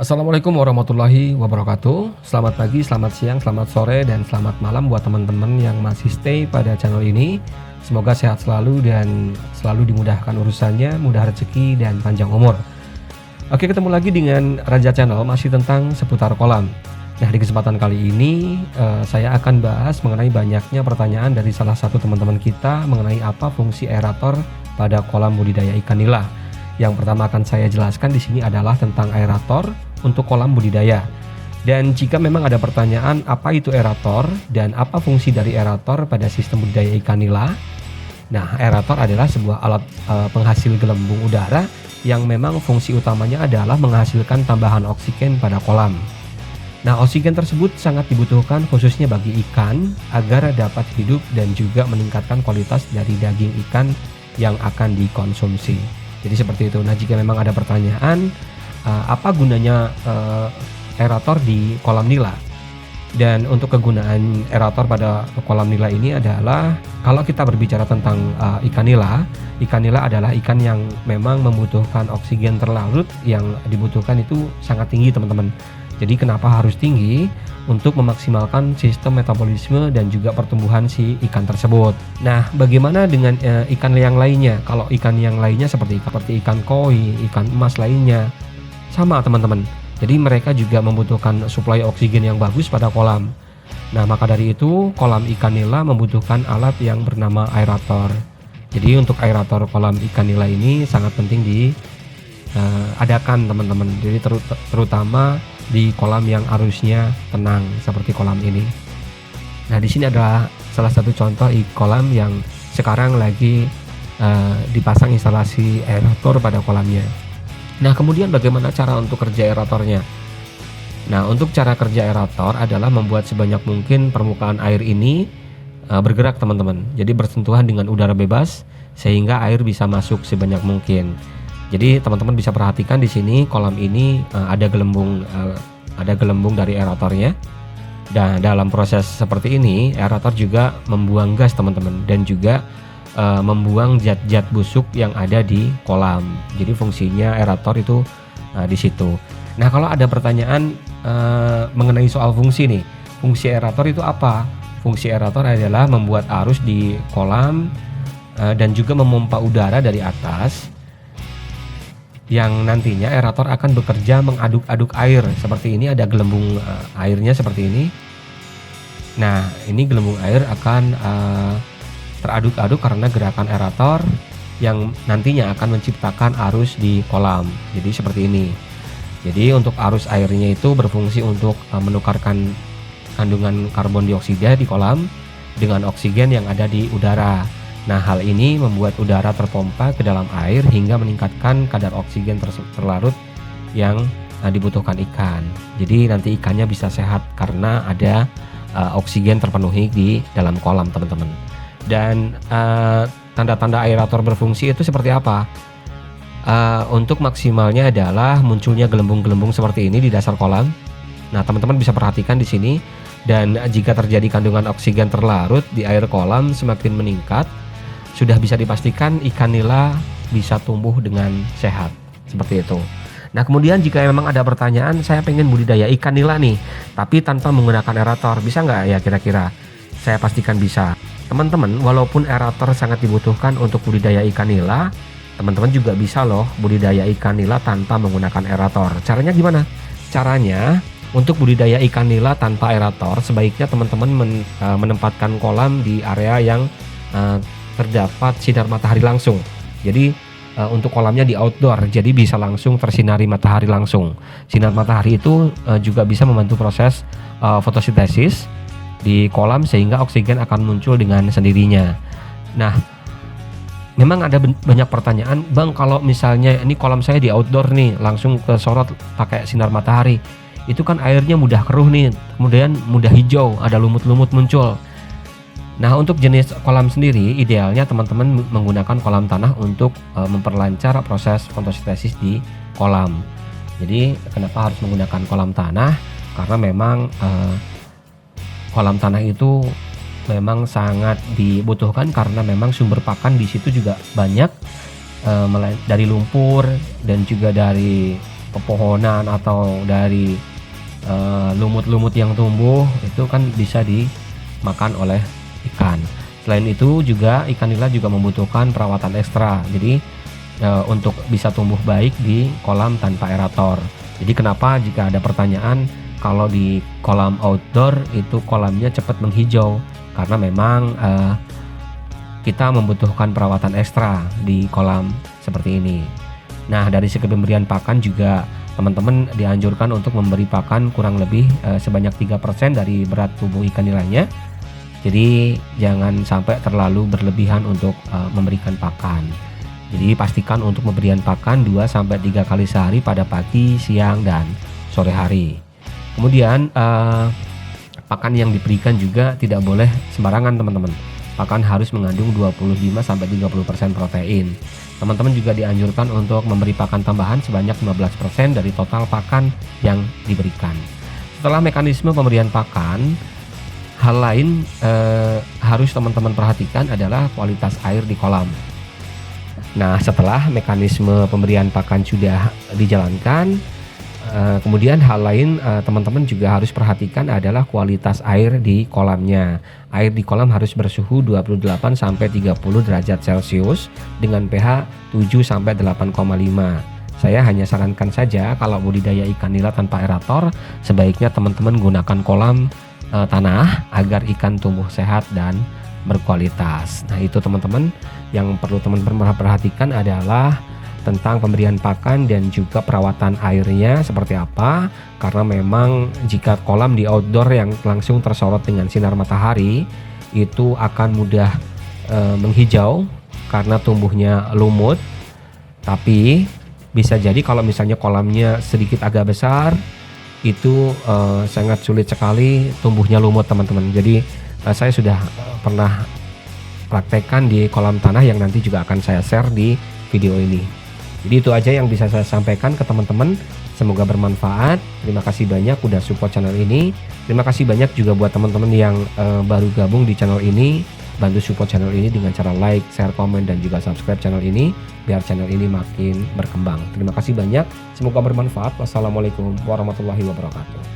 Assalamualaikum warahmatullahi wabarakatuh. Selamat pagi, selamat siang, selamat sore, dan selamat malam buat teman-teman yang masih stay pada channel ini. Semoga sehat selalu dan selalu dimudahkan urusannya, mudah rezeki dan panjang umur. Oke, ketemu lagi dengan Raja Channel, masih tentang seputar kolam. Nah, di kesempatan kali ini saya akan bahas mengenai banyaknya pertanyaan dari salah satu teman-teman kita mengenai apa fungsi aerator pada kolam budidaya ikan nila. Yang pertama akan saya jelaskan di sini adalah tentang aerator untuk kolam budidaya. Dan jika memang ada pertanyaan apa itu aerator dan apa fungsi dari aerator pada sistem budidaya ikan nila. Nah, aerator adalah sebuah alat penghasil gelembung udara yang memang fungsi utamanya adalah menghasilkan tambahan oksigen pada kolam. Nah, oksigen tersebut sangat dibutuhkan khususnya bagi ikan agar dapat hidup dan juga meningkatkan kualitas dari daging ikan yang akan dikonsumsi. Jadi seperti itu. Nah, jika memang ada pertanyaan apa gunanya aerator di kolam nila, dan untuk kegunaan aerator pada kolam nila ini adalah kalau kita berbicara tentang ikan nila adalah ikan yang memang membutuhkan oksigen terlarut yang dibutuhkan itu sangat tinggi, teman-teman. Jadi kenapa harus tinggi? Untuk memaksimalkan sistem metabolisme dan juga pertumbuhan si ikan tersebut. Nah, bagaimana dengan ikan yang lainnya? Kalau ikan yang lainnya seperti ikan koi, ikan emas lainnya, sama teman-teman. Jadi mereka juga membutuhkan suplai oksigen yang bagus pada kolam. Nah, maka dari itu kolam ikan nila membutuhkan alat yang bernama aerator. Jadi untuk aerator kolam ikan nila ini sangat penting diadakan, teman-teman. Jadi terutama di kolam yang arusnya tenang seperti kolam ini. Nah, di sini adalah salah satu contoh kolam yang sekarang lagi dipasang instalasi aerator pada kolamnya. Nah, kemudian bagaimana cara untuk kerja aeratornya? Nah, untuk cara kerja aerator adalah membuat sebanyak mungkin permukaan air ini bergerak, teman-teman. Jadi bersentuhan dengan udara bebas sehingga air bisa masuk sebanyak mungkin. Jadi teman-teman bisa perhatikan di sini kolam ini ada gelembung dari aeratornya. Dan dalam proses seperti ini aerator juga membuang gas, teman-teman, dan juga membuang zat-zat busuk yang ada di kolam. Jadi fungsinya aerator itu di situ. Nah, kalau ada pertanyaan mengenai soal fungsi nih, fungsi aerator itu apa? Fungsi aerator adalah membuat arus di kolam dan juga memompa udara dari atas, yang nantinya aerator akan bekerja mengaduk-aduk air. Seperti ini ada gelembung airnya seperti ini. Nah, ini gelembung air akan teraduk-aduk karena gerakan aerator yang nantinya akan menciptakan arus di kolam. Jadi seperti ini. Jadi untuk arus airnya itu berfungsi untuk menukarkan kandungan karbon dioksida di kolam dengan oksigen yang ada di udara. Nah, hal ini membuat udara terpompa ke dalam air hingga meningkatkan kadar oksigen terlarut yang dibutuhkan ikan. Jadi nanti ikannya bisa sehat karena ada oksigen terpenuhi di dalam kolam, teman-teman. Dan tanda-tanda aerator berfungsi itu seperti apa? Untuk maksimalnya adalah munculnya gelembung-gelembung seperti ini di dasar kolam. Nah, teman-teman bisa perhatikan di sini. Dan jika terjadi kandungan oksigen terlarut di air kolam semakin meningkat, sudah bisa dipastikan ikan nila bisa tumbuh dengan sehat. Seperti itu. Nah, kemudian jika memang ada pertanyaan, saya pengen budidaya ikan nila nih, tapi tanpa menggunakan aerator, bisa nggak ya kira-kira? Saya pastikan bisa. Teman-teman, walaupun aerator sangat dibutuhkan untuk budidaya ikan nila, teman-teman juga bisa loh budidaya ikan nila tanpa menggunakan aerator. Caranya gimana? Caranya, untuk budidaya ikan nila tanpa aerator, sebaiknya teman-teman menempatkan kolam di area yang terdapat sinar matahari langsung. Jadi untuk kolamnya di outdoor, jadi bisa langsung tersinari matahari langsung. Sinar matahari itu juga bisa membantu proses fotosintesis di kolam sehingga oksigen akan muncul dengan sendirinya. Nah, memang ada banyak pertanyaan, Bang, kalau misalnya ini kolam saya di outdoor nih, langsung ke sorot pakai sinar matahari, itu kan airnya mudah keruh nih, kemudian mudah hijau, ada lumut-lumut muncul. Nah, untuk jenis kolam sendiri, idealnya teman-teman menggunakan kolam tanah untuk memperlancar proses fotosintesis di kolam. Jadi, kenapa harus menggunakan kolam tanah? Karena memang kolam tanah itu memang sangat dibutuhkan karena memang sumber pakan di situ juga banyak, dari lumpur dan juga dari pepohonan atau dari lumut-lumut yang tumbuh itu kan bisa dimakan oleh ikan. Selain itu juga ikan nila juga membutuhkan perawatan ekstra. Jadi untuk bisa tumbuh baik di kolam tanpa aerator. Jadi kenapa jika ada pertanyaan kalau di kolam outdoor itu kolamnya cepat menghijau, karena memang kita membutuhkan perawatan ekstra di kolam seperti ini. Nah, dari segi pemberian pakan juga teman-teman dianjurkan untuk memberi pakan kurang lebih sebanyak 3% dari berat tubuh ikan nilainya. Jadi jangan sampai terlalu berlebihan untuk memberikan pakan. Jadi pastikan untuk pemberian pakan 2-3 kali sehari pada pagi, siang, dan sore hari. Kemudian pakan yang diberikan juga tidak boleh sembarangan teman-teman. Pakan harus mengandung 25-30% protein. Teman-teman juga dianjurkan untuk memberi pakan tambahan sebanyak 15% dari total pakan yang diberikan. Setelah mekanisme pemberian pakan, hal lain harus teman-teman perhatikan adalah kualitas air di kolam. Nah, setelah mekanisme pemberian pakan sudah dijalankan, kemudian hal lain teman-teman juga harus perhatikan adalah kualitas air di kolamnya. Air di kolam harus bersuhu 28-30 derajat Celcius dengan pH 7-8,5. Saya hanya sarankan saja kalau budidaya ikan nila tanpa aerator, sebaiknya teman-teman gunakan kolam tanah agar ikan tumbuh sehat dan berkualitas. Nah, itu teman-teman yang perlu teman-teman perhatikan adalah tentang pemberian pakan dan juga perawatan airnya seperti apa, karena memang jika kolam di outdoor yang langsung tersorot dengan sinar matahari itu akan mudah menghijau karena tumbuhnya lumut. Tapi bisa jadi kalau misalnya kolamnya sedikit agak besar itu sangat sulit sekali tumbuhnya lumut teman-teman. Jadi saya sudah pernah praktekkan di kolam tanah yang nanti juga akan saya share di video ini. Jadi itu aja yang bisa saya sampaikan ke teman-teman. Semoga bermanfaat. Terima kasih banyak udah support channel ini. Terima kasih banyak juga buat teman-teman yang baru gabung di channel ini. Bantu support channel ini dengan cara like, share, komen, dan juga subscribe channel ini biar channel ini makin berkembang. Terima kasih banyak. Semoga bermanfaat. Wassalamualaikum warahmatullahi wabarakatuh.